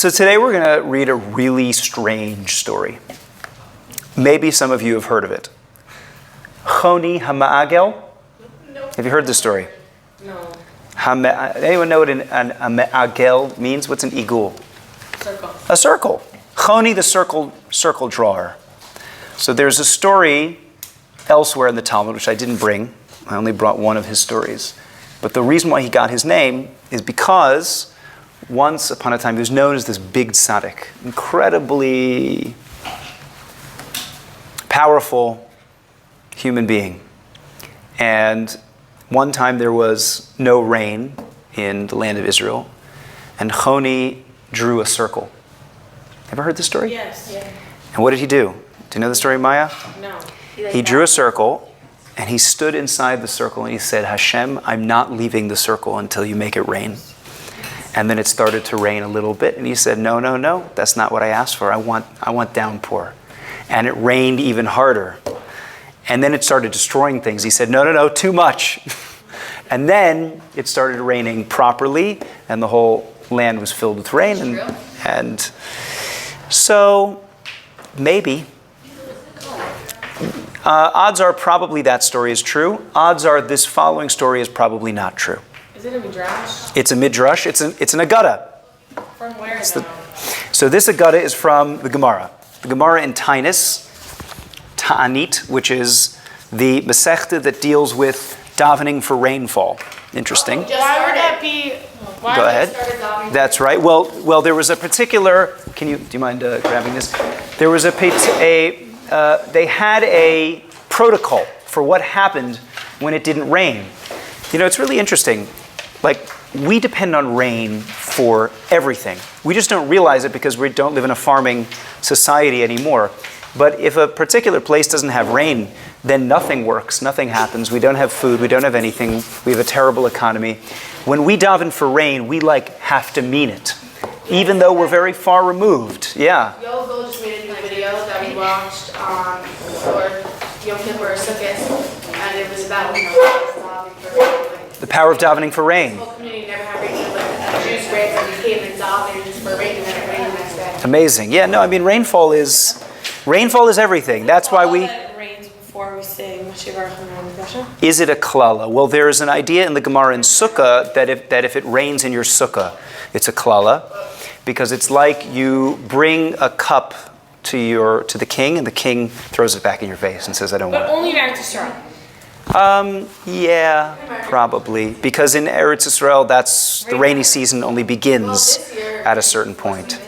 So today we're going to read a really strange story. Maybe some of you have heard of it. Choni HaMe'agel? No. Have you heard this story? No. Anyone know what a me'agel means? What's an igul? Circle. A circle. Honi the circle drawer. So there's a story elsewhere in the Talmud, which I didn't bring. I only brought one of his stories. But the reason why he got his name is because once upon a time he was known as this big tzaddik, incredibly powerful human being. And one time there was no rain in the land of Israel, and Choni drew a circle. Ever heard this story? Yes. Yeah. And what did he do? Do you know the story, Maya? No. He drew a circle, and he stood inside the circle, and he said, Hashem, I'm not leaving the circle until you make it rain. And then it started to rain a little bit, and he said, no, that's not what I asked for. I want downpour. And it rained even harder. And then it started destroying things. He said, no, too much. And then it started raining properly, and the whole land was filled with rain. And so, maybe. Odds are probably that story is true. Odds are this following story is probably not true. Is it a midrash? It's a midrash. It's an Agada. From where? So this Agada is from the Gemara. The Gemara in Ta'anit, which is the Masechta that deals with davening for rainfall. Interesting. Why would that be? Why Go would ahead. it start davening? That's right. Well, there was a particular. Do you mind grabbing this? There was they had a protocol for what happened when it didn't rain. You know, it's really interesting. Like, we depend on rain for everything. We just don't realize it because we don't live in a farming society anymore. But if a particular place doesn't have rain, then nothing works, nothing happens. We don't have food, we don't have anything. We have a terrible economy. When we daven for rain, we have to mean it, even though we're very far removed. Yeah. Yogo just made a new video that we watched for Yom Kippur or Sukkot, and it was about davening for rain. The power of davening for rain. The whole community never had rain, but Jews raised and we came and davened for rain, and then it rained the next day. Amazing. Yeah, no, I mean, rainfall is everything. That's why we... It rains before we sing Mashiach Hashem. Is it a klala? Well, there is an idea in the Gemara in Sukkah that if it rains in your Sukkah, it's a klala, because it's like you bring a cup to the king, and the king throws it back in your face and says, I don't want But it. only in Eretz Yisrael. Yeah, probably. Because in Eretz Yisrael, the rainy season only begins at a certain point.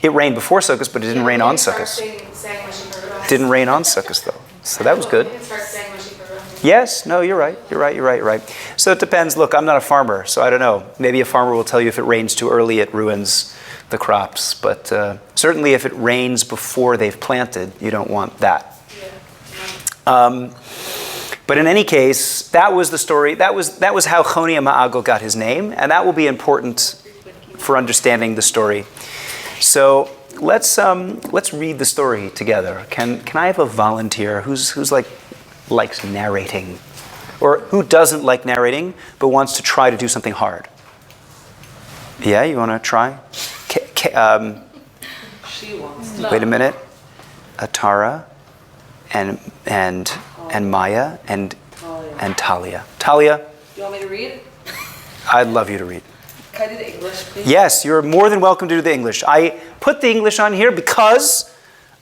It rained before Sukkot, but it didn't rain on Sukkot. Didn't rain on Sukkot, though. So that was good. Yes, no, you're right. So it depends. Look, I'm not a farmer, so I don't know. Maybe a farmer will tell you if it rains too early, it ruins the crops. But certainly if it rains before they've planted, you don't want that. But in any case, that was the story. That was how Choni HaMe'agel got his name, and that will be important for understanding the story. So let's read the story together. Can I have a volunteer who's likes narrating, or who doesn't like narrating but wants to try to do something hard? Yeah, you want to try? She wants to. Wait a minute. Atara and Maya and Talia. Talia, Do you want me to read? I'd love you to read. Can I do the English, please? Yes, you're more than welcome to do the English. I put the English on here because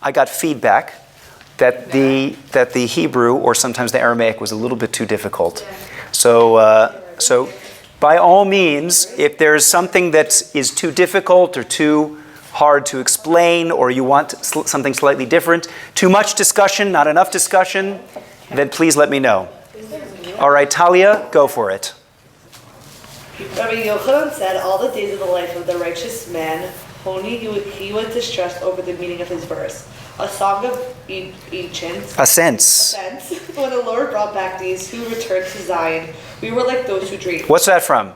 I got feedback that the Hebrew or sometimes the Aramaic was a little bit too difficult. So by all means, if there's something that is too difficult or too hard to explain, or you want something slightly different, too much discussion, not enough discussion, then please let me know. All right, Talia, go for it. Rabbi Yochanan said, all the days of the life of the righteous man, Honi, he was distressed over the meaning of his verse. A song of ancients. A sense. When the Lord brought back these who returned to Zion, we were like those who dreamed. What's that from?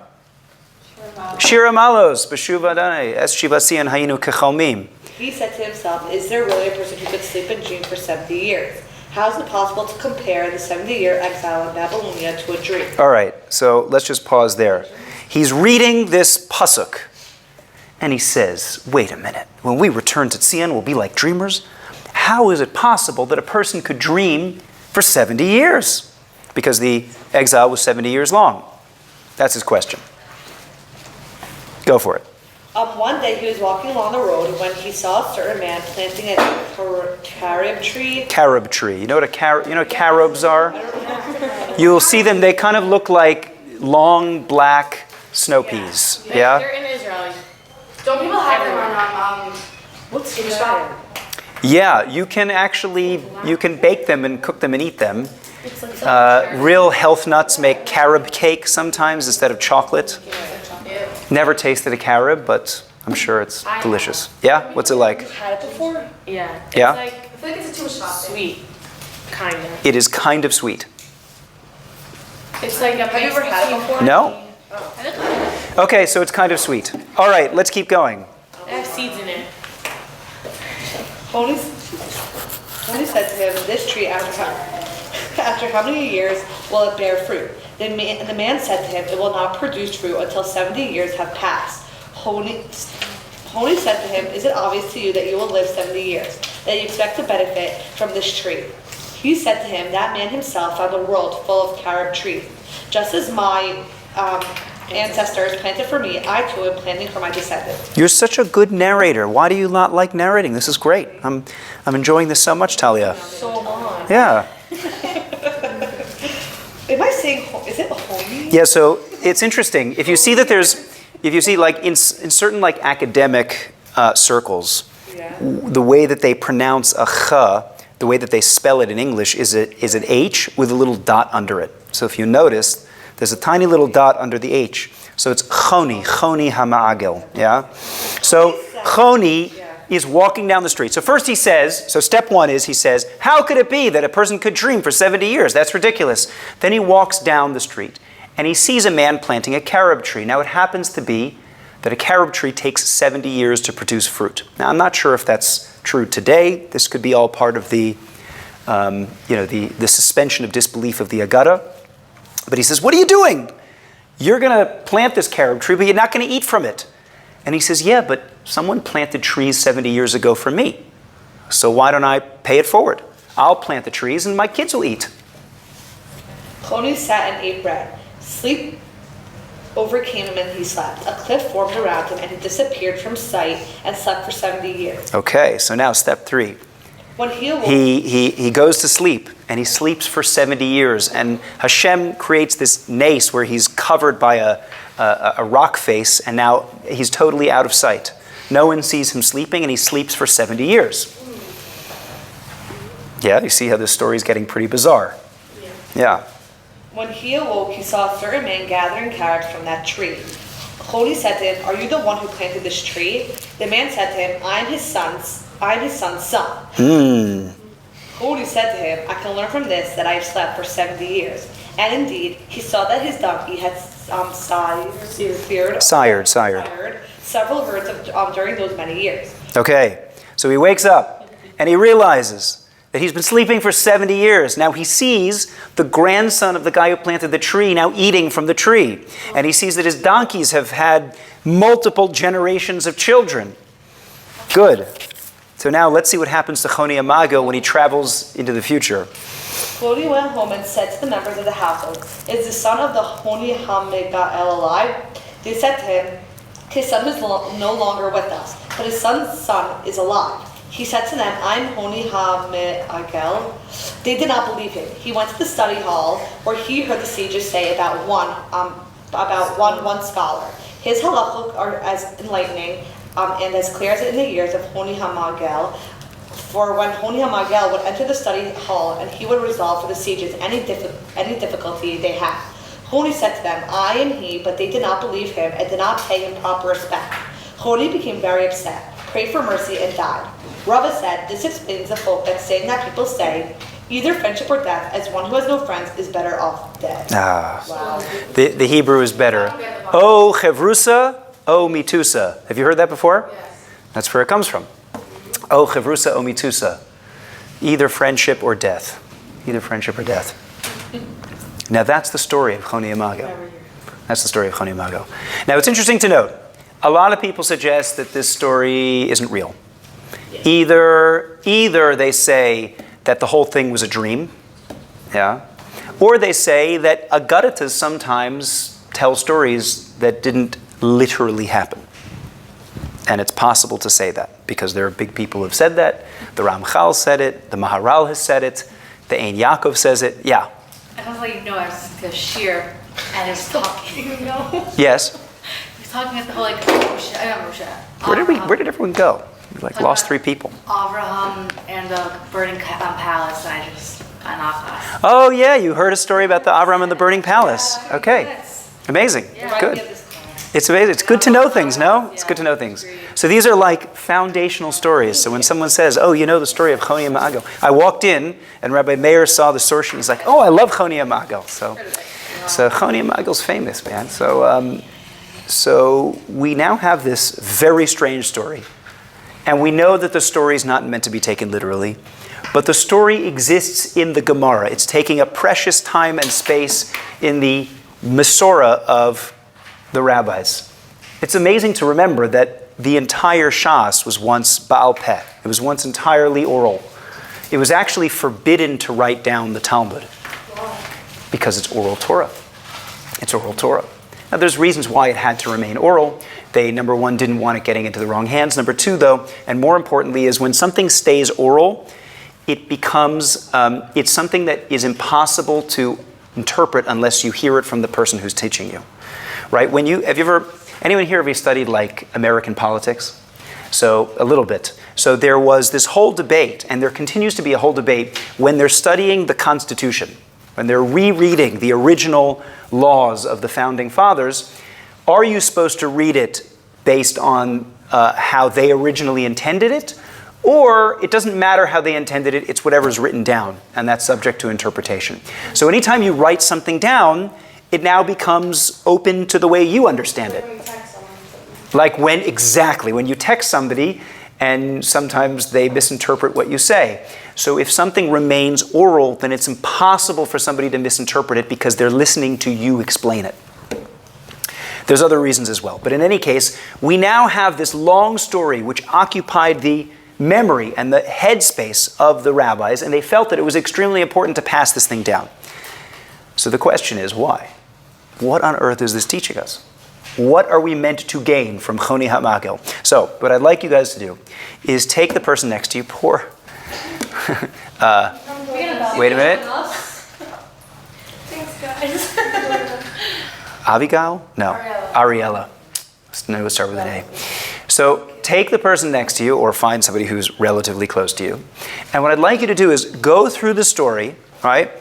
Shira Malos, Beshuva Adonai, Es Shivasi and Hayinu Kechalmim. He said to himself, is there really a person who could sleep and dream for 70 years? How is it possible to compare the 70-year exile in Babylonia to a dream? All right, so let's just pause there. He's reading this pasuk, And he says, wait a minute, when we return to Tzion, we'll be like dreamers? How is it possible that a person could dream for 70 years? Because the exile was 70 years long. That's his question. Go for it. One day he was walking along the road when he saw a certain man planting a carob tree. Carob tree. You know what carobs are? You'll see them. They kind of look like long black snow peas. Yeah. They're in Israel. Don't people have them on What's in the that? shop? Yeah, you can bake them and cook them and eat them. It's like Real health nuts make carob cake sometimes instead of chocolate. Never tasted a carob, but I'm sure it's delicious. Yeah? What's it like? Had it before? Yeah. It's Yeah? like, I feel like it's a too much topping. Sweet, kind of. It is kind of sweet. It's like a Have you ever had it before? No? I look like it. Okay, so it's kind of sweet. All right, let's keep going. It has seeds in it. Honi said to him, this tree after how many years will it bear fruit? The man said to him, it will not produce fruit until 70 years have passed. Honi said to him, is it obvious to you that you will live 70 years, that you expect to benefit from this tree? He said to him, that man himself found a world full of carob trees. Just as my ancestors planted for me, I too am planting for my descendants. You're such a good narrator. Why do you not like narrating? This is great. I'm enjoying this so much, Talia. So long. Yeah. Am I saying, is it Honi? Yeah, so it's interesting. If you see like in certain like academic circles, Yeah. the way that they pronounce a ch, the way that they spell it in English is an H with a little dot under it. So if you notice, there's a tiny little dot under the H. So it's Choni HaMe'agel, yeah? So Choni is walking down the street. So first he says, so step one is he says, how could it be that a person could dream for 70 years? That's ridiculous. Then he walks down the street and he sees a man planting a carob tree. Now it happens to be that a carob tree takes 70 years to produce fruit. Now I'm not sure if that's true today. This could be all part of the suspension of disbelief of the Agada. But he says, what are you doing? You're going to plant this carob tree, but you're not going to eat from it. And he says, yeah, but someone planted trees 70 years ago for me. So why don't I pay it forward? I'll plant the trees and my kids will eat. Honi sat and ate bread. Sleep overcame him and he slept. A cliff formed around him and he disappeared from sight and slept for 70 years. Okay, so now step 3. When he awoke, He goes to sleep, and he sleeps for 70 years. And Hashem creates this nace where he's covered by a rock face, and now he's totally out of sight. No one sees him sleeping, and he sleeps for 70 years. Yeah, you see how this story is getting pretty bizarre. Yeah. when he awoke, he saw a certain man gathering carrots from that tree. Honi said to him, "Are you the one who planted this tree?" The man said to him, I am his son's son. Honi said to him, "I can learn from this that I have slept for 70 years." And indeed, he saw that his donkey had sired several herds during those many years. Okay, so he wakes up and he realizes that he's been sleeping for 70 years. Now he sees the grandson of the guy who planted the tree now eating from the tree. And he sees that his donkeys have had multiple generations of children. Good. So now let's see what happens to Choni HaMe'agel when he travels into the future. Honi went home and said to the members of the household, "Is the son of the Choni HaMe'agel alive?" They said to him, "His son is no longer with us, but his son's son is alive." He said to them, "I'm Choni HaMe'agel." They did not believe him. He went to the study hall where he heard the sages say about one scholar. His halachot are as enlightening and as clear as in the ears of Choni HaMe'agel. For when Honi HaMe'agel would enter the study hall and he would resolve for the sages any difficulty they had. Honi said to them, "I am he," but they did not believe him and did not pay him proper respect. Honi became very upset, prayed for mercy, and died. Rava said, "This explains the folk that saying that people say, either friendship or death, as one who has no friends is better off dead." Wow. The Hebrew is better. O chevrusa, o mitusa. Have you heard that before? Yes. That's where it comes from. O chevrusa, o mitusa. Either friendship or death. Either friendship or death. Now that's the story of Choni HaMe'agel. That's the story of Choni HaMe'agel. Now it's interesting to note, a lot of people suggest that this story isn't real. Either they say that the whole thing was a dream, yeah, or they say that Agaritas sometimes tell stories that didn't literally happen. And it's possible to say that because there are big people who have said that. The Ramchal said it, the Maharal has said it, the Ein Yaakov says it. Yeah. I was like, no, I was the sheer, and it was talking. Yes. He was talking at the whole like Moshe. Where did everyone go? We lost 3 people. Abraham and the burning palace, and I just got knocked off. Oh yeah, you heard a story about the Avram and the burning palace. Okay. Amazing. Good. It's amazing. It's good to know things, no? It's good to know things. So these are like foundational stories. So when someone says, oh, you know the story of Choni HaMe'agel. I walked in and Rabbi Meir saw the source sheet. He's like, oh, I love Choni HaMe'agel. So Choni HaMe'agel's famous, man. So we now have this very strange story. And we know that the story is not meant to be taken literally. But the story exists in the Gemara. It's taking a precious time and space in the Masorah of the rabbis. It's amazing to remember that the entire Shas was once Baal Peh. It was once entirely oral. It was actually forbidden to write down the Talmud because it's oral Torah. It's oral Torah. Now there's reasons why it had to remain oral. They, number one, didn't want it getting into the wrong hands. Number two, though, and more importantly, is when something stays oral, it becomes, it's something that is impossible to interpret unless you hear it from the person who's teaching you. Right? Anyone here ever studied like American politics? So a little bit. So there was this whole debate, and there continues to be a whole debate when they're studying the Constitution, when they're rereading the original laws of the Founding Fathers. Are you supposed to read it based on how they originally intended it? Or it doesn't matter how they intended it, it's whatever's written down, and that's subject to interpretation. So anytime you write something down, it now becomes open to the way you understand it. Like when you text somebody, and sometimes they misinterpret what you say. So if something remains oral, then it's impossible for somebody to misinterpret it because they're listening to you explain it. There's other reasons as well. But in any case, we now have this long story which occupied the memory and the headspace of the rabbis, and they felt that it was extremely important to pass this thing down. So the question is, why? What on earth is this teaching us? What are we meant to gain from Choni HaMe'agel? So, what I'd like you guys to do is take the person next to you, wait a minute. Thanks, guys. Abigail? No. Ariella. Let's start with an A. So, take the person next to you, or find somebody who's relatively close to you. And what I'd like you to do is go through the story, right?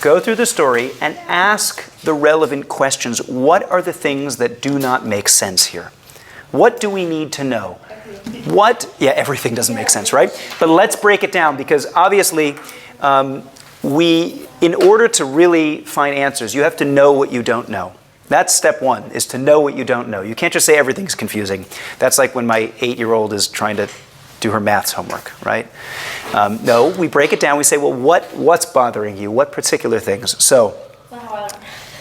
Go through the story and ask the relevant questions. What are the things that do not make sense here? What do we need to know? Everything doesn't make sense, right? But let's break it down, because obviously in order to really find answers, you have to know what you don't know. That's step one, is to know what you don't know. You can't just say everything's confusing. That's like when my 8-year-old is trying to do her maths homework, right? No, we break it down. We say, well, what's bothering you? What particular things? So,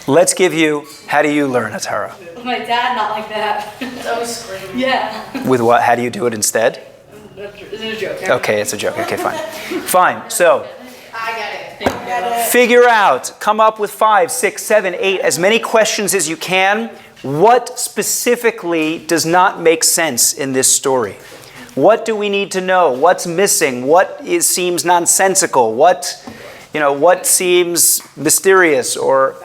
let's give you, how do you learn, Atara? With my dad, not like that. It's always screaming. Yeah. With what? How do you do it instead? It's a joke. Okay, it's a joke. Okay, fine. Fine. So, I get it. figure out, come up with 5, 6, 7, 8, as many questions as you can. What specifically does not make sense in this story? What do we need to know? What's missing? What seems nonsensical? What seems mysterious or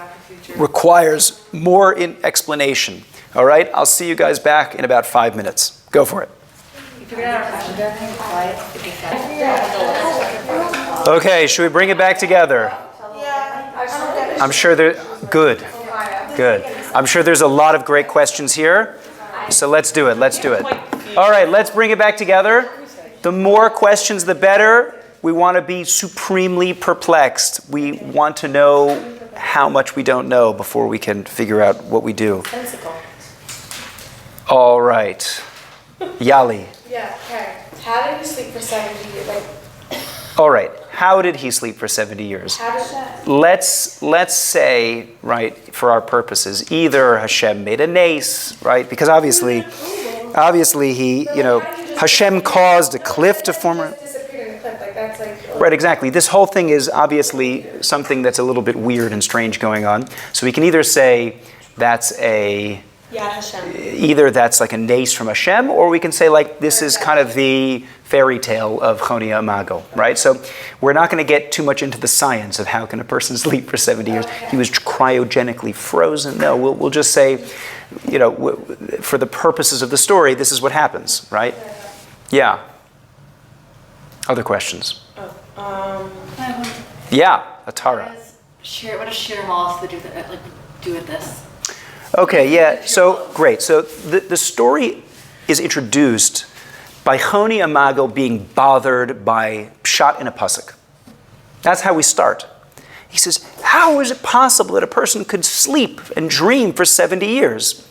requires more explanation? All right, I'll see you guys back in about 5 minutes. Go for it. Okay, should we bring it back together? Yeah. I'm sure good. I'm sure there's a lot of great questions here. So let's do it. All right, let's bring it back together. The more questions, the better. We want to be supremely perplexed. We want to know how much we don't know before we can figure out what we do. All right. Yali. Yeah, okay. How do you sleep for 70 years? All right. how did he sleep for 70 years? How does that? Let's say, right, for our purposes, either Hashem made a nace, right? Because obviously he, Hashem caused a cliff to form. Disappeared in the cliff, like that's like. Right, exactly. This whole thing is obviously something that's a little bit weird and strange going on. So we can either say that's either that's like a nace from Hashem, or we can say like this is kind of the fairy tale of Choni HaMe'agel, right? So we're not going to get too much into the science of how can a person sleep for 70 years. He was cryogenically frozen. No, we'll just say, for the purposes of the story, this is what happens, right? Yeah. Other questions? Yeah, Atara. What does Shir Moss do with this? Okay, yeah, so great. So the story is introduced by Choni HaMe'agel being bothered by pshat in a pasuk. That's how we start. He says, how is it possible that a person could sleep and dream for 70 years?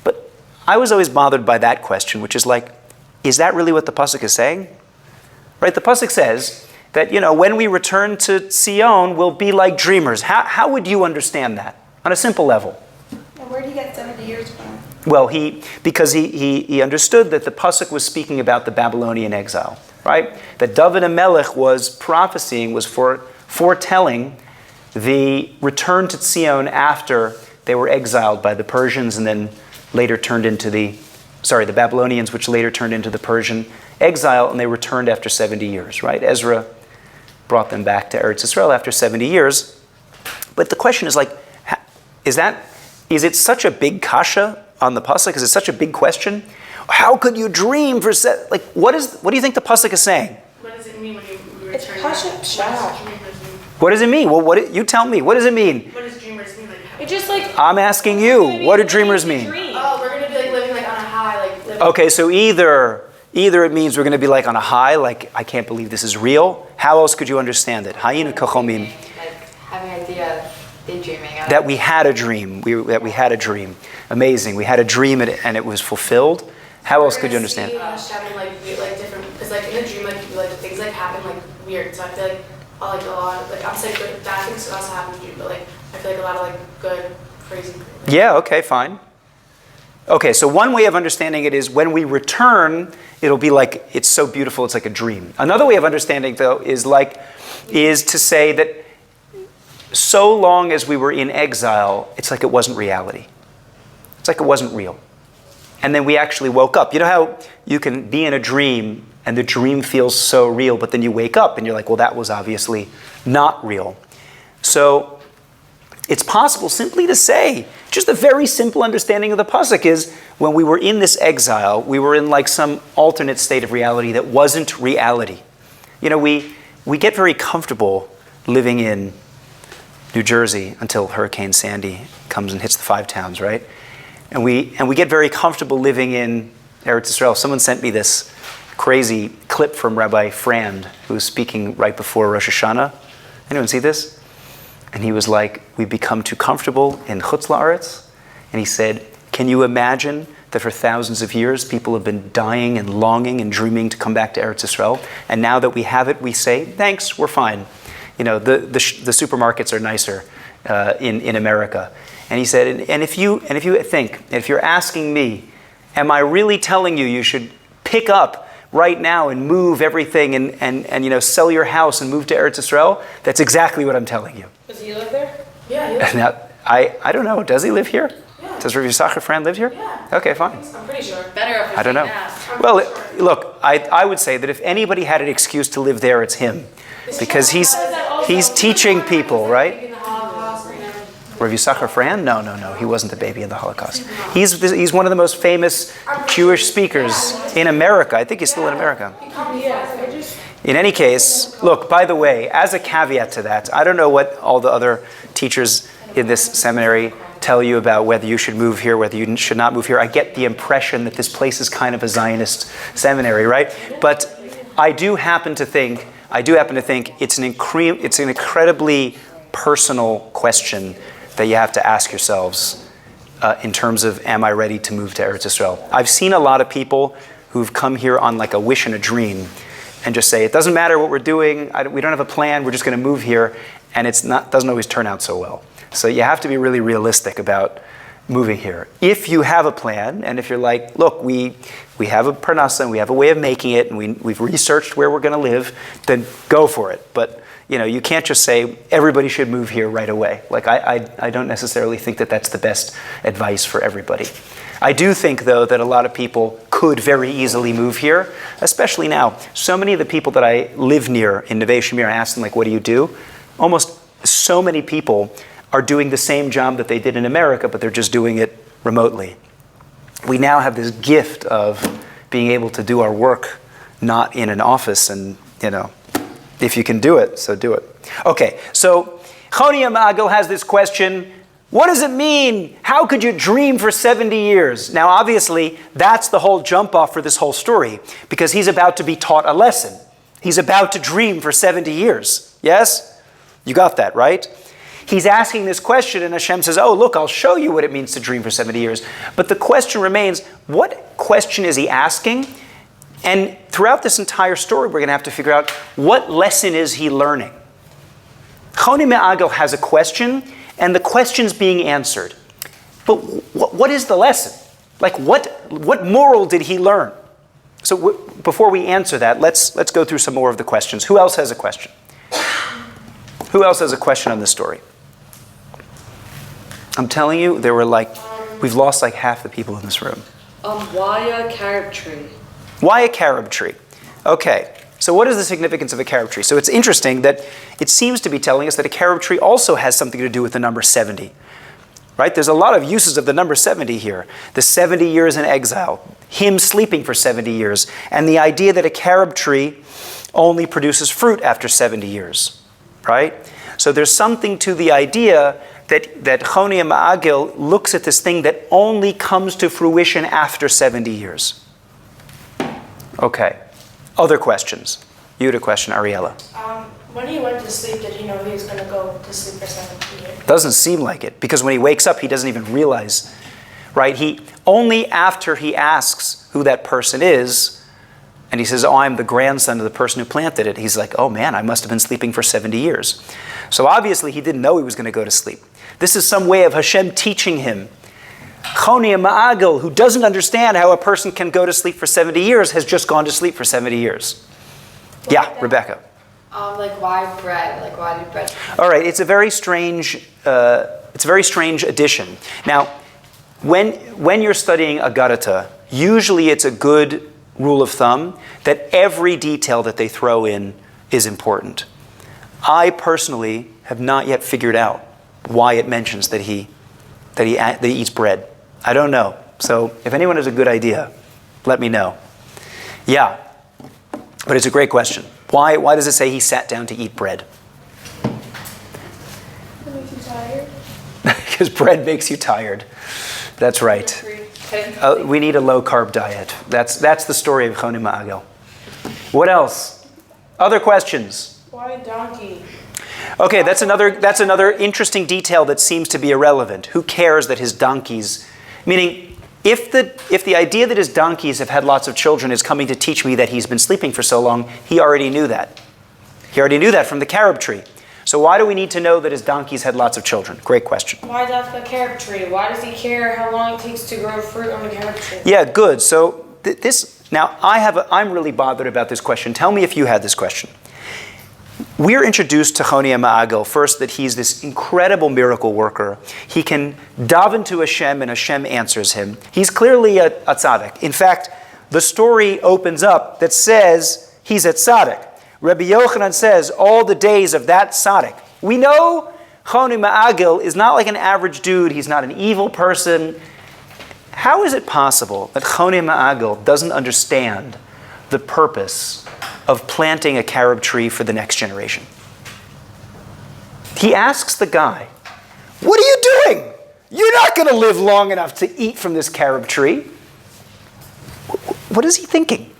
But I was always bothered by that question, which is like, is that really what the pasuk is saying? Right, the pasuk says that, when we return to Sion, we'll be like dreamers. How would you understand that on a simple level? Where did he get 70 years from? Well, because he understood that the pasuk was speaking about the Babylonian exile, right? That David HaMelech was prophesying, was foretelling the return to Sion after they were exiled by the Persians and then later turned into the Babylonians, which later turned into the Persian exile, and they returned after 70 years, right? Ezra brought them back to Eretz Yisrael after 70 years. But the question is like, is it such a big kasha on the pasuk? Is it such a big question? How could you dream for what do you think the pasuk is saying? What does it mean when you return? It's pasha pshat. What does it mean? Well, you tell me. What does it mean? What does dreamers mean? It just like. I'm asking you. What do dreamers mean? Oh, we're gonna be like living like on a high, like. Living Okay, so either it means we're going to be like on a high, like I can't believe this is real. How else could you understand it? Hayinu kachomim. Like having an idea of daydreaming. That we had a dream. That we had a dream. Amazing. We had a dream and it was fulfilled. How else could you understand? Hashem in like different, because like in a dream like things like happen like weird. So I feel like a lot of, like I'm saying good bad things also happen in a dream, but like I feel like a lot of like good crazy. Yeah. Okay. Fine. Okay. So one way of understanding it is when we return, it'll be like it's so beautiful. It's like a dream. Another way of understanding though is to say that so long as we were in exile, it's like it wasn't reality. It's like it wasn't real. And then we actually woke up. You know how you can be in a dream and the dream feels so real, but then you wake up and you're like, well, that was obviously not real. So it's possible simply to say, just a very simple understanding of the pasuk is when we were in this exile, we were in like some alternate state of reality that wasn't reality. We get very comfortable living in New Jersey until Hurricane Sandy comes and hits the 5 towns, right? And we get very comfortable living in Eretz Yisrael. Someone sent me this crazy clip from Rabbi Frand, who was speaking right before Rosh Hashanah. Anyone see this? And he was like, we've become too comfortable in Chutz La'aretz. And he said, can you imagine that for thousands of years people have been dying and longing and dreaming to come back to Eretz Yisrael? And now that we have it, we say, thanks, we're fine. The supermarkets are nicer in America. And he said, and if you're asking me, am I really telling you should pick up right now and move everything and sell your house and move to Eretz Yisrael? That's exactly what I'm telling you. Does he live there? Yeah, he lives Now, I don't know. Does he live here? Yeah. Does Rav Yisachar Fran live here? Yeah. Okay, fine. I'm pretty sure. Better if I don't know. I'm Well, pretty sure. look, I would say that if anybody had an excuse to live there, it's him. Because he's teaching people, right? In the Holocaust, Rav Yisachar Fran? No. He wasn't a baby in the Holocaust. He's one of the most famous Jewish speakers in America. I think he's still in America. In any case, look, by the way, as a caveat to that, I don't know what all the other teachers in this seminary tell you about whether you should move here, whether you should not move here. I get the impression that this place is kind of a Zionist seminary, right? But I do happen to think it's an incredibly personal question that you have to ask yourselves in terms of, am I ready to move to Eretz Yisrael? I've seen a lot of people who've come here on like a wish and a dream, and just say, it doesn't matter what we're doing, we don't have a plan, we're just going to move here, and doesn't always turn out so well. So you have to be really realistic about moving here. If you have a plan, and if you're like, look, we have a parnasa, and we have a way of making it, and we've researched where we're going to live, then go for it. But you can't just say everybody should move here right away. Like I don't necessarily think that that's the best advice for everybody. I do think, though, that a lot of people could very easily move here, especially now. So many of the people that I live near in Neve Shemir, I ask them, like, what do you do? Almost so many people are doing the same job that they did in America, but they're just doing it remotely. We now have this gift of being able to do our work not in an office, and, if you can do it, so do it. Okay, so Choni HaMe'agel has this question, what does it mean? How could you dream for 70 years? Now, obviously, that's the whole jump off for this whole story, because he's about to be taught a lesson. He's about to dream for 70 years. Yes? You got that, right? He's asking this question, and Hashem says, oh, look, I'll show you what it means to dream for 70 years. But the question remains, what question is he asking? And throughout this entire story, we're going to have to figure out, what lesson is he learning? Honi HaMe'agel has a question, and the question's being answered. But what is the lesson? Like, what moral did he learn? So before we answer that, let's go through some more of the questions. Who else has a question? Who else has a question on this story? I'm telling you, we've lost like half the people in this room. Why a carob tree? Why a carob tree? Okay, so what is the significance of a carob tree? So it's interesting that it seems to be telling us that a carob tree also has something to do with the number 70. Right? There's a lot of uses of the number 70 here. The 70 years in exile, him sleeping for 70 years, and the idea that a carob tree only produces fruit after 70 years. Right? So there's something to the idea that Choni HaMe'agel looks at this thing that only comes to fruition after 70 years. Okay. Other questions? You had a question, Ariella. When he went to sleep, did he know he was going to go to sleep for 70 years? Doesn't seem like it, because when he wakes up, he doesn't even realize, right? He only after he asks who that person is, and he says, oh, I'm the grandson of the person who planted it. He's like, oh man, I must have been sleeping for 70 years. So obviously he didn't know he was going to go to sleep. This is some way of Hashem teaching him. Choni HaMe'agel, who doesn't understand how a person can go to sleep for 70 years, has just gone to sleep for 70 years. Yeah, Rebecca. Like why bread? Like why do bread? All right, it's a very strange addition. Now, when you're studying Agadata, usually it's a good rule of thumb that every detail that they throw in is important. I personally have not yet figured out why it mentions that he eats bread. I don't know. So if anyone has a good idea, let me know. Yeah, but it's a great question. Why does it say he sat down to eat bread? It makes you tired. Because bread makes you tired. That's right. We need a low-carb diet. That's the story of Choni HaMe'agel. What else? Other questions? Why a donkey? Okay, that's another interesting detail that seems to be irrelevant. Who cares that his donkeys... Meaning, if the idea that his donkeys have had lots of children is coming to teach me that he's been sleeping for so long, he already knew that. He already knew that from the carob tree. So why do we need to know that his donkeys had lots of children? Great question. Why does the carob tree? Why does he care how long it takes to grow fruit on the carob tree? Yeah, good. So now I'm really bothered about this question. Tell me if you had this question. We're introduced to Choni HaMe'agel first that he's this incredible miracle worker. He can daven to Hashem and Hashem answers him. He's clearly a tzaddik. In fact, the story opens up that says he's a tzaddik. Rabbi Yochanan says all the days of that tzaddik. We know Choni HaMe'agel is not like an average dude. He's not an evil person. How is it possible that Choni HaMe'agel doesn't understand the purpose of planting a carob tree for the next generation? He asks the guy, what are you doing? You're not going to live long enough to eat from this carob tree. What is he thinking?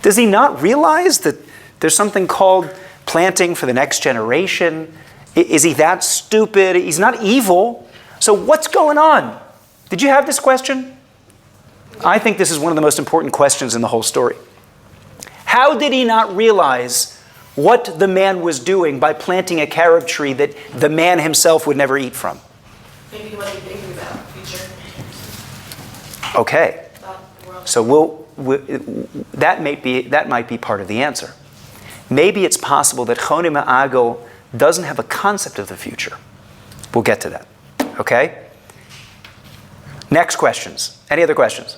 Does he not realize that there's something called planting for the next generation? Is he that stupid? He's not evil. So what's going on? Did you have this question? I think this is one of the most important questions in the whole story. How did he not realize what the man was doing by planting a carob tree that the man himself would never eat from? Maybe he wasn't thinking about the future. Okay, About the world. so that might be part of the answer. Maybe it's possible that Choni HaMe'agel doesn't have a concept of the future. We'll get to that. Okay? Next questions. Any other questions?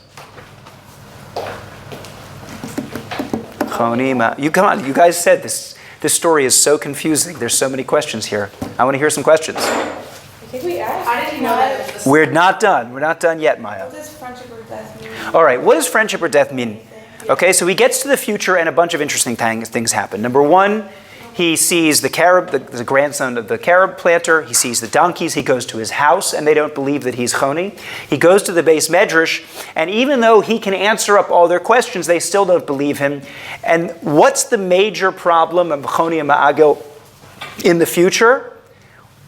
You come on. You guys said this story is so confusing. There's so many questions here. I want to hear some questions. I think we asked. How did he know that it was the We're not done. We're not done yet, Maya. What does friendship or death mean? All right. What does friendship or death mean? Okay, so he gets to the future and a bunch of interesting things happen. Number one, he sees the carob, the grandson of the carob planter. He sees the donkeys. He goes to his house, and they don't believe that he's Choni. He goes to the base medrash, and even though he can answer up all their questions, they still don't believe him. And what's the major problem of Choni HaMe'agel in the future?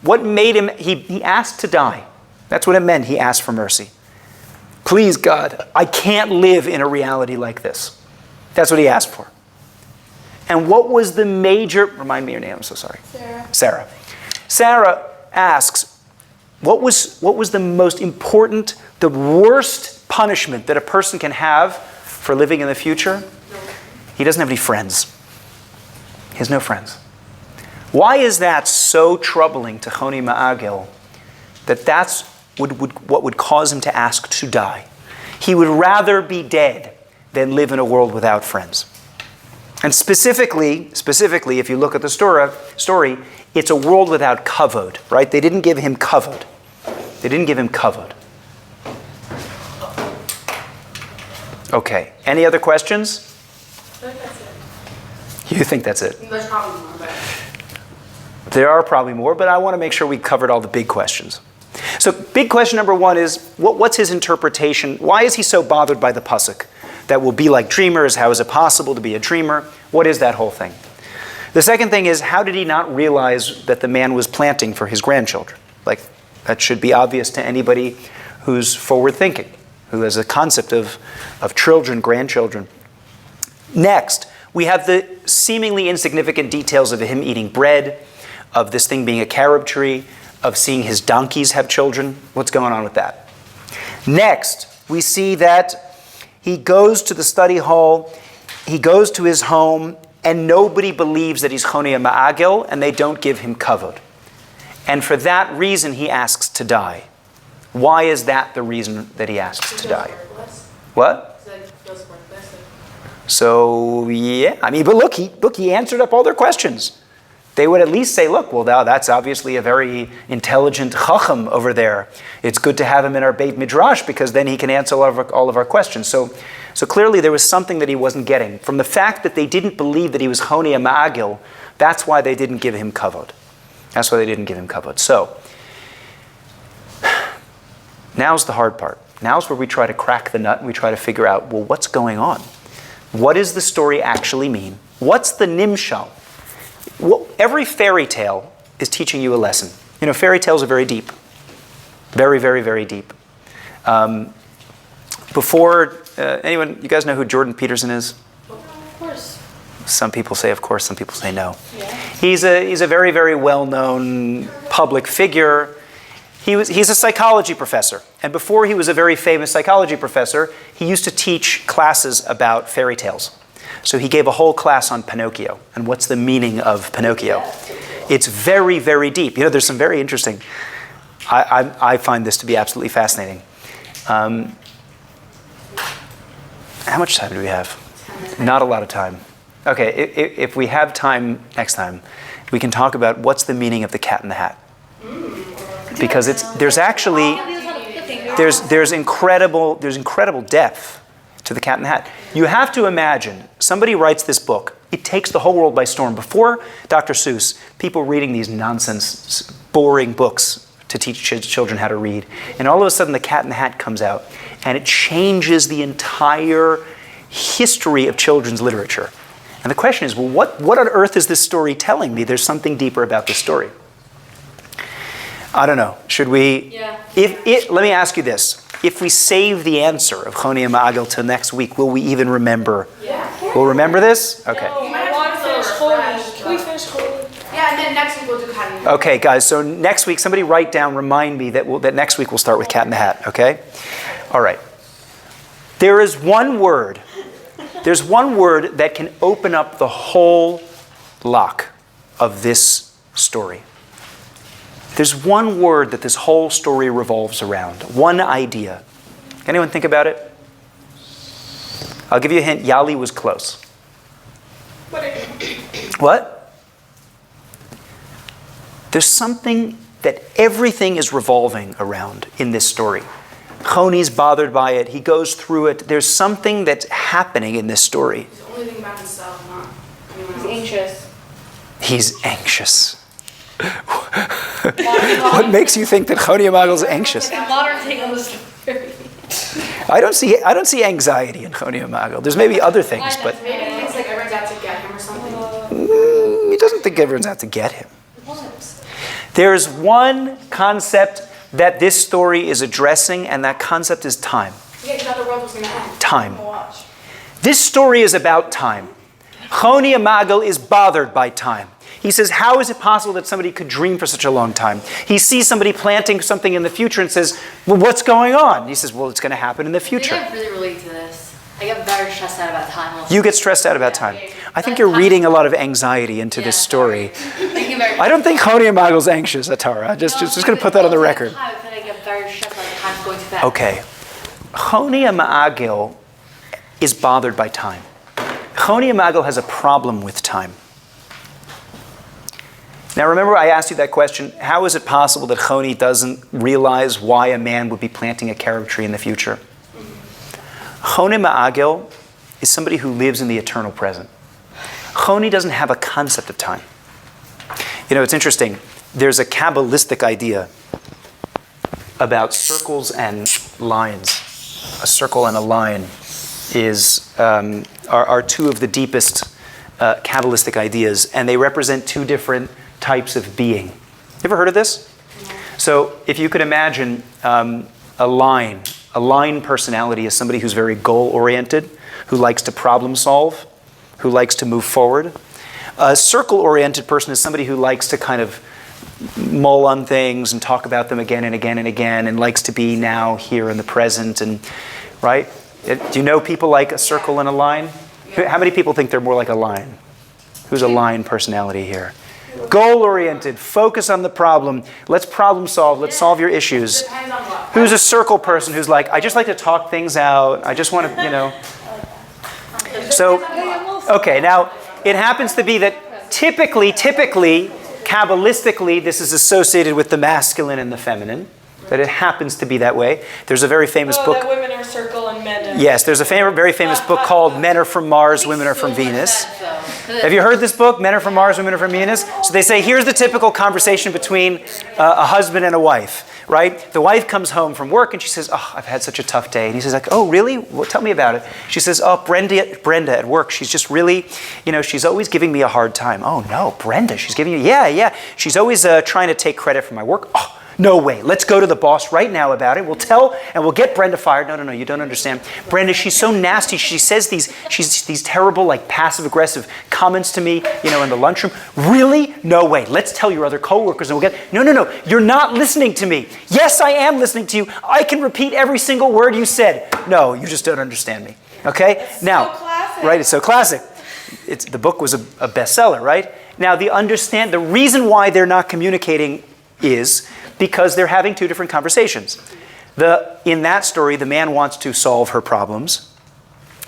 What made him? He asked to die. That's what it meant. He asked for mercy. Please, God, I can't live in a reality like this. That's what he asked for. And what was the major, remind me your name, I'm so sorry. Sarah. Sarah asks, what was the most important, the worst punishment that a person can have for living in the future? He doesn't have any friends. He has no friends. Why is that so troubling to Choni HaMe'agel that that's what would cause him to ask to die? He would rather be dead than live in a world without friends. And specifically, if you look at the story, it's a world without kavod, right? They didn't give him kavod. They didn't give him kavod. Okay, any other questions? I think that's it. You think that's it? There's probably more, but There are probably more, but I want to make sure we covered all the big questions. So big question number one is, what's his interpretation? Why is he so bothered by the pasuk that will be like dreamers? How is it possible to be a dreamer? What is that whole thing? The second thing is, how did he not realize that the man was planting for his grandchildren? Like, that should be obvious to anybody who's forward thinking, who has a concept of children, grandchildren. Next, we have the seemingly insignificant details of him eating bread, of this thing being a carob tree, of seeing his donkeys have children. What's going on with that? Next, we see that he goes to the study hall, he goes to his home, and nobody believes that he's Choni HaMe'agel, and they don't give him kavod. And for that reason, he asks to die. Why is that the reason that he asks to die? What? So, yeah, I mean, but look, he answered up all their questions. They would at least say, look, well, now that's obviously a very intelligent chacham over there. It's good to have him in our Beit Midrash because then he can answer all of our questions. So clearly there was something that he wasn't getting. From the fact that they didn't believe that he was Choni HaMe'agel, that's why they didn't give him kavod. That's why they didn't give him kavod. So, now's the hard part. Now's where we try to crack the nut and we try to figure out, well, what's going on? What does the story actually mean? What's the nimshal? Well, every fairy tale is teaching you a lesson. You know, fairy tales are very deep. Very, very, very deep. Anyone, you guys know who Jordan Peterson is? Of course. Some people say of course, some people say no. Yeah. He's a very, very well-known public figure. He's a psychology professor. And before he was a very famous psychology professor, he used to teach classes about fairy tales. So he gave a whole class on Pinocchio and what's the meaning of Pinocchio. It's very, very deep. You know, there's some very interesting, I find this to be absolutely fascinating. How much time do we have? Not a lot of time. Okay, if we have time next time, we can talk about what's the meaning of the Cat in the Hat. Because there's incredible depth to the Cat in the Hat. You have to imagine, somebody writes this book, it takes the whole world by storm. Before Dr. Seuss, people reading these nonsense, boring books to teach children how to read. And all of a sudden the Cat in the Hat comes out, and it changes the entire history of children's literature. And the question is, well, what on earth is this story telling me? There's something deeper about this story. I don't know. Should we? Yeah. Let me ask you this. if we save the answer of Choni HaMe'agel till next week, will we even remember? Yeah. We'll remember this? Okay. Oh, I want to finish Honi. Can we finish Honi? Yeah, and then next week we'll do Cat in the Hat. Okay, guys, so next week, somebody write down, remind me that next week we'll start with Cat in the Hat, okay? All right. There's one word that can open up the whole lock of this story. There's one word that this whole story revolves around, one idea. Anyone think about it? I'll give you a hint. Yali was close. What? There's something that everything is revolving around in this story. Choni's bothered by it. He goes through it. There's something that's happening in this story. He's only thinking about himself, not anyone else. He's anxious. He's anxious. What makes you think that Choni HaMe'agel is anxious? Modern take on the story. I don't see anxiety in Choni HaMe'agel. There's maybe other things, but Maybe he thinks like everyone's out to get him or something. he doesn't think everyone's out to get him. There's one concept that this story is addressing, and that concept is time. Yeah, he thought the world was going to end. Time. This story is about time. Choni HaMe'agel is bothered by time. He says, how is it possible that somebody could dream for such a long time? He sees somebody planting something in the future and says, well, what's going on? He says, well, it's going to happen in the I future. think I really relate to this. I get very stressed out about time. Also. You get stressed out about time. I think you're reading a lot of anxiety into this story. Thank you very much. I don't think Choni HaMe'agel's anxious, Atara. Just going to put that on the record. I get very stressed out about time going too fast. Okay. Choni HaMe'agel is bothered by time. Choni HaMe'agel has a problem with time. Now remember I asked you that question, how is it possible that Choni doesn't realize why a man would be planting a carob tree in the future? Choni HaMe'agel is somebody who lives in the eternal present. Choni doesn't have a concept of time. You know, it's interesting. There's a Kabbalistic idea about circles and lines. A circle and a line are two of the deepest Kabbalistic ideas, and they represent two different types of being. You ever heard of this? So if you could imagine a line personality is somebody who's very goal-oriented, who likes to problem solve, who likes to move forward. A circle-oriented person is somebody who likes to kind of mull on things and talk about them again and again and again, and likes to be now, here in the present, and right? Do you know people like a circle and a line? How many people think they're more like a line? Who's a line personality here? Goal-oriented, focus on the problem. Let's problem solve. Let's solve your issues. Depends on what. Who's a circle person who's like, I just like to talk things out. I just want to, you know. So, okay, now it happens to be that typically, Kabbalistically, this is associated with the masculine and the feminine. That it happens to be that way. There's a very famous book. That women are circle and men are... Yes, there's a very famous book called Men Are From Mars, Women Are From Venus. Have you heard this book, Men Are From Mars, Women Are From Venus? So they say, here's the typical conversation between a husband and a wife, right? The wife comes home from work and she says, oh, I've had such a tough day. And he says, like, oh, really? Well, tell me about it. She says, oh, Brenda at work, she's just really, she's always giving me a hard time. Oh, no, Brenda, she's giving you, yeah. She's always trying to take credit for my work. Oh, no way. Let's go to the boss right now about it. We'll tell and we'll get Brenda fired. No, you don't understand. Brenda, she's so nasty. She says these terrible, like passive-aggressive comments to me, in the lunchroom. Really? No way. Let's tell your other coworkers and we'll get... No. You're not listening to me. Yes, I am listening to you. I can repeat every single word you said. No, you just don't understand me. Okay? It's now, so classic. Right, it's so classic. The book was a bestseller, right? Now, the reason why they're not communicating is because they're having two different conversations. In that story, the man wants to solve her problems,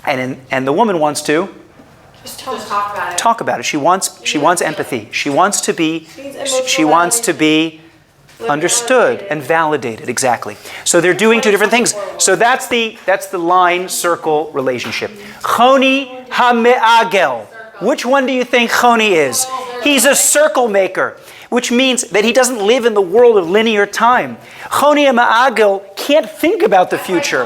and the woman wants to Just talk about it. talk about it. She wants empathy. She wants to be understood and validated. Exactly. So they're doing two different things. So that's the line circle relationship. Choni HaMe'agel. Which one do you think Choni is? He's a circle maker, which means that he doesn't live in the world of linear time. Choni HaMe'agel can't think about the future.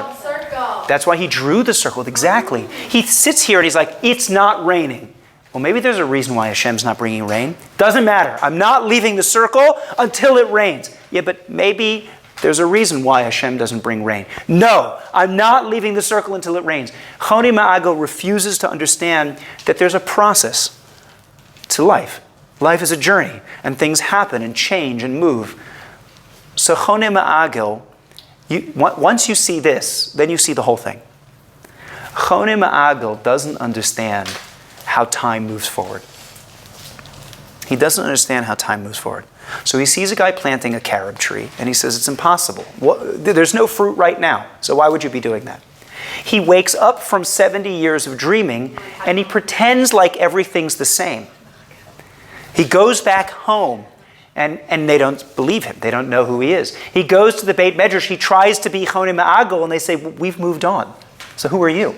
That's why he drew the circle, exactly. He sits here and he's like, it's not raining. Well, maybe there's a reason why Hashem's not bringing rain. Doesn't matter. I'm not leaving the circle until it rains. Yeah, but maybe There's a reason why Hashem doesn't bring rain. No, I'm not leaving the circle until it rains. Honi HaMe'agel refuses to understand that there's a process to life. Life is a journey, and things happen and change and move. So Honi HaMe'agel, once you see this, then you see the whole thing. Choni HaMe'agel doesn't understand how time moves forward. He doesn't understand how time moves forward. So he sees a guy planting a carob tree, and he says, it's impossible. There's no fruit right now, so why would you be doing that? He wakes up from 70 years of dreaming, and he pretends like everything's the same. He goes back home, and they don't believe him. They don't know who he is. He goes to the Beit Medrash. He tries to be Honi HaMe'agel, and they say, we've moved on. So who are you?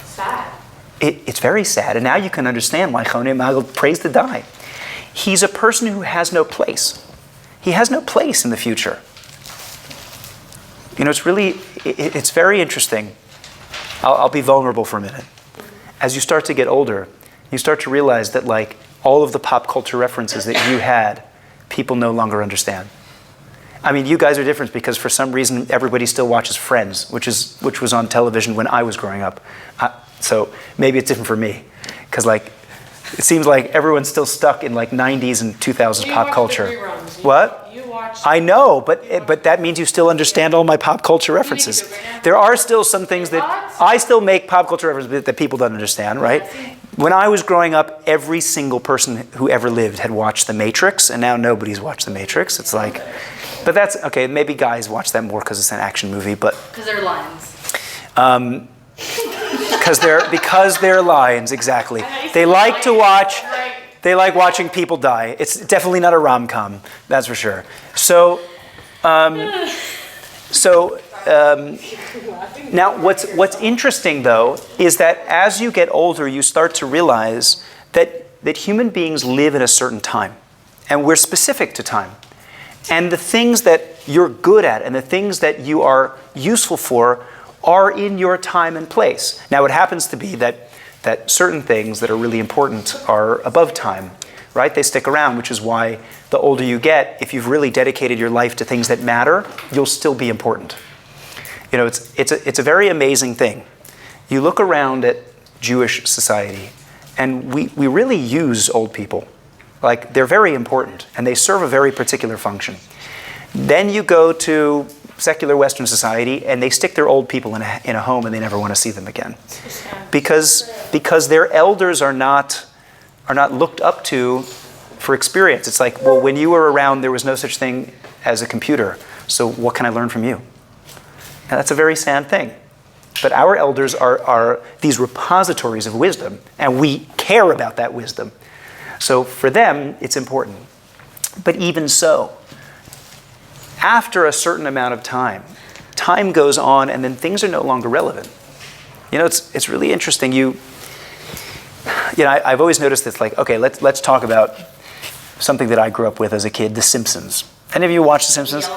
Sad. It's very sad, and now you can understand why Choni HaMe'agel prays to die. He's a person who has no place. He has no place in the future. You know, it's very interesting. I'll be vulnerable for a minute. As you start to get older, you start to realize that like all of the pop culture references that you had, people no longer understand. I mean, you guys are different because for some reason everybody still watches Friends, which was on television when I was growing up. So maybe it's different for me, because like it seems like everyone's still stuck in like 90s and 2000s pop culture. What? You watch. I know, but that means you still understand all my pop culture references. There are still some things that I still make pop culture references that people don't understand, right? When I was growing up, every single person who ever lived had watched The Matrix, and now nobody's watched The Matrix. It's like, but that's okay. Maybe guys watch that more because it's an action movie, but Because they're lions. because they're lions, exactly. They like to watch. They like watching people die. It's definitely not a rom-com, that's for sure. So now what's interesting though is that as you get older, you start to realize that human beings live in a certain time, and we're specific to time. And the things that you're good at and the things that you are useful for are in your time and place. Now, it happens to be that certain things that are really important are above time, right? They stick around, which is why the older you get, if you've really dedicated your life to things that matter, you'll still be important. You know, it's a very amazing thing. You look around at Jewish society, and we really use old people. Like, they're very important, and they serve a very particular function. Then you go to secular Western society, and they stick their old people in a home, and they never want to see them again, because their elders are not looked up to for experience. It's like, well, when you were around, there was no such thing as a computer. So what can I learn from you? And that's a very sad thing. But our elders are these repositories of wisdom, and we care about that wisdom. So for them, it's important. But even so, after a certain amount of time, time goes on, and then things are no longer relevant. You know, it's really interesting. I've always noticed this. Like, okay, let's talk about something that I grew up with as a kid: The Simpsons. Any of you watch The Simpsons?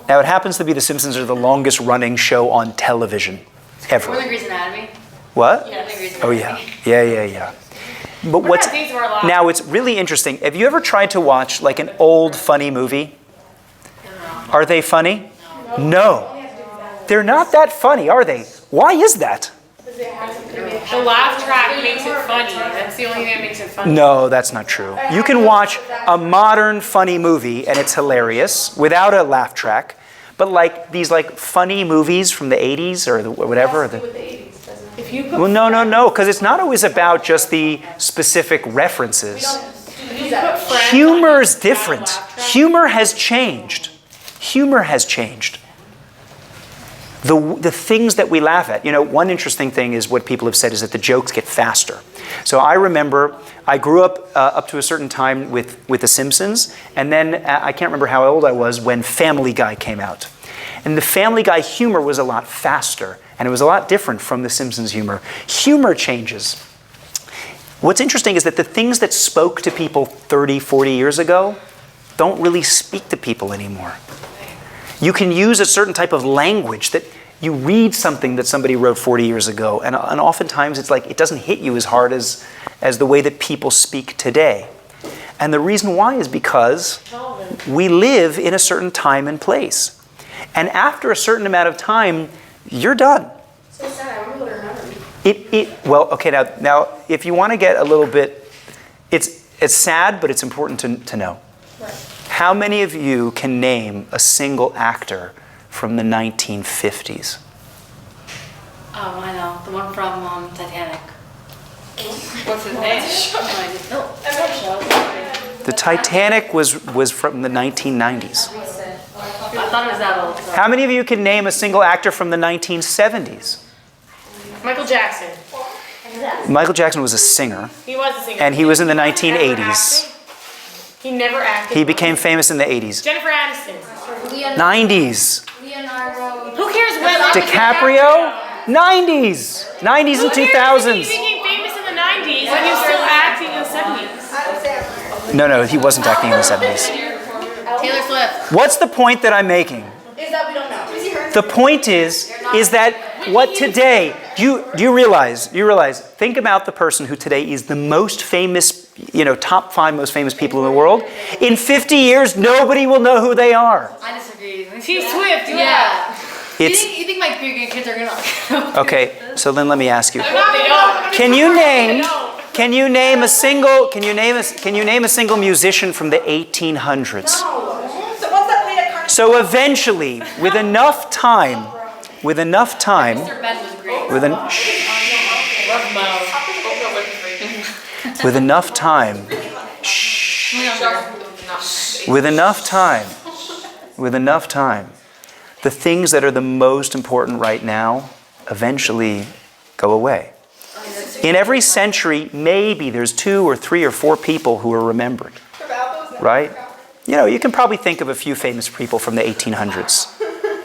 Now, it happens to be The Simpsons are the longest running show on television ever. More than Grey's Anatomy. What? Yes. Oh yeah, yeah. But now it's really interesting. Have you ever tried to watch like an old funny movie? Are they funny? No. They're not that funny, are they? Why is that? The laugh track makes it funny. That's the only thing that makes it funny. No, that's not true. You can watch a modern funny movie and it's hilarious without a laugh track. But like these like funny movies from the 80s or whatever. Well, no, because it's not always about just the specific references. Humor is different. Humor has changed. Humor has changed. The things that we laugh at. You know, one interesting thing is what people have said is that the jokes get faster. So I remember I grew up to a certain time with The Simpsons, and then I can't remember how old I was when Family Guy came out. And the Family Guy humor was a lot faster, and it was a lot different from The Simpsons humor. Humor changes. What's interesting is that the things that spoke to people 30, 40 years ago don't really speak to people anymore. You can use a certain type of language that you read something that somebody wrote 40 years ago, and oftentimes it's like it doesn't hit you as hard as the way that people speak today. And the reason why is because we live in a certain time and place. And after a certain amount of time, you're done. So sad. I wonder what remember me. Well, okay, now, if you want to get a little bit, it's sad, but it's important to know. Right. How many of you can name a single actor from the 1950s? Oh, I know. The one from Titanic. What's his name? No. The Titanic was from the 1990s. I thought it was that old. So. How many of you can name a single actor from the 1970s? Michael Jackson. Michael Jackson was a singer, He was a singer. and he was in the Never 1980s. acted. He never acted. He became famous in the 80s. Jennifer Aniston. 90s. Leonardo. Who cares when? DiCaprio? 90s. 90s and He 2000s. became famous in the 90s and he was still acting in the 70s. No, he wasn't acting in the 70s. Taylor Swift. What's the point that I'm making? Is that we don't know? Is he hurt? The point is that what today, do you realize, think about the person who today is the most famous, top 5 most famous people in the world. In 50 years, nobody will know who they are. I disagree. T Swift, Yeah. You It's, think my kids are gonna? okay, so then let me ask you. They don't. Can you name a single musician from the 1800s? So what's that played at Carnegie? So eventually, with enough time, Sir Ben was great. with an Love Mo. with enough time, with enough time, the things that are the most important right now eventually go away. In every century, maybe there's 2 or 3 or 4 people who are remembered, right? You can probably think of a few famous people from the 1800s.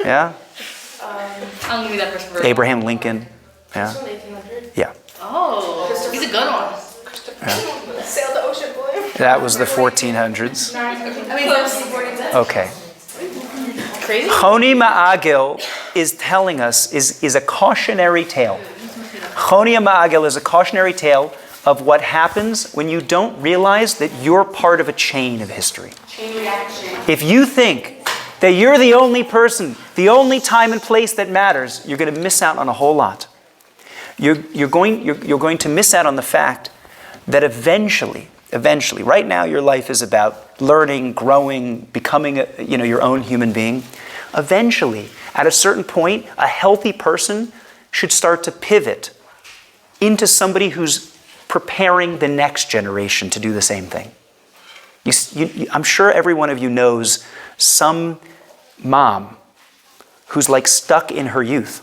Yeah? I'll give you that person. first. Abraham Lincoln. Yeah. From 1800. Yeah. Oh, he's a good one. Sailed the ocean blue. That was the 1400s. Okay. Crazy? Choni HaMe'agel is telling us, is a cautionary tale. Choni HaMe'agel is a cautionary tale of what happens when you don't realize that you're part of a chain of history. Chain reaction. If you think that you're the only person, the only time and place that matters, you're going to miss out on a whole lot. You're going to miss out on the fact that eventually, right now your life is about learning, growing, becoming your own human being. Eventually, at a certain point, a healthy person should start to pivot into somebody who's preparing the next generation to do the same thing. I'm sure every one of you knows some mom who's like stuck in her youth,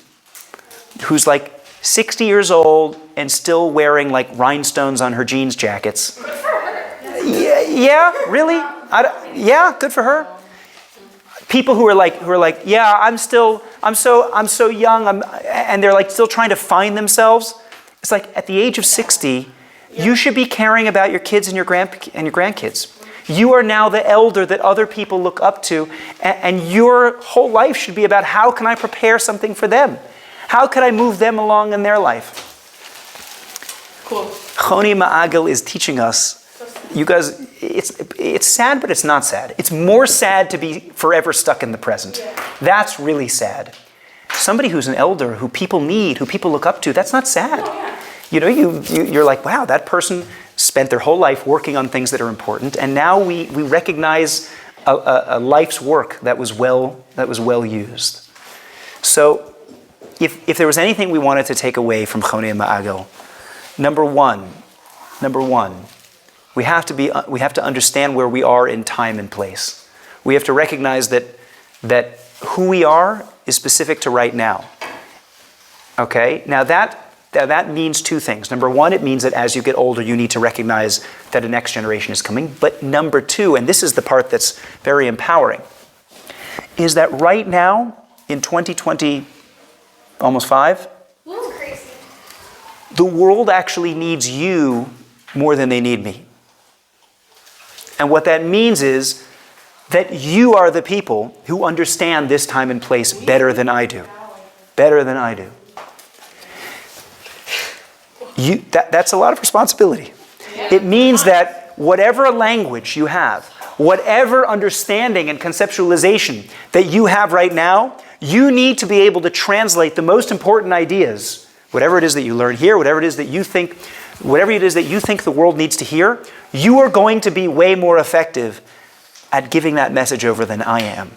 who's like 60 years old and still wearing like rhinestones on her jeans jackets. Yeah, really? Yeah, good for her. People who are like, yeah, I'm so young, and they're like still trying to find themselves. It's like at the age of 60, you should be caring about your kids and your grandkids. You are now the elder that other people look up to, and your whole life should be about how can I prepare something for them? How can I move them along in their life? Cool. Choni HaMe'agel is teaching us, you guys, it's sad, but it's not sad. It's more sad to be forever stuck in the present. That's really sad. Somebody who's an elder, who people need, who people look up to, that's not sad. You're like, wow, that person spent their whole life working on things that are important, and now we recognize a life's work that was well used. So, if there was anything we wanted to take away from Choni HaMe'agel, number one, we have to understand where we are in time and place. We have to recognize that who we are is specific to right now. Okay? Now that means 2 things. Number 1, it means that as you get older, you need to recognize that a next generation is coming. But number 2, and this is the part that's very empowering, is that right now, in 2020, almost 5, the world actually needs you more than they need me. And what that means is that you are the people who understand this time and place better than I do. Better than I do. That's a lot of responsibility. It means that whatever language you have, whatever understanding and conceptualization that you have right now, you need to be able to translate the most important ideas, whatever it is that you learn here, whatever it is that you think the world needs to hear, you are going to be way more effective at giving that message over than I am.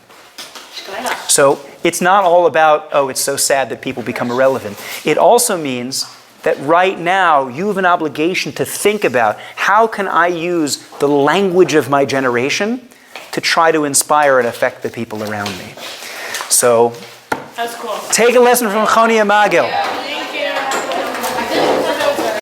So it's not all about, oh, it's so sad that people become irrelevant. It also means that right now you have an obligation to think about how can I use the language of my generation to try to inspire and affect the people around me. So That's cool. take a lesson from Choni HaMe'agel.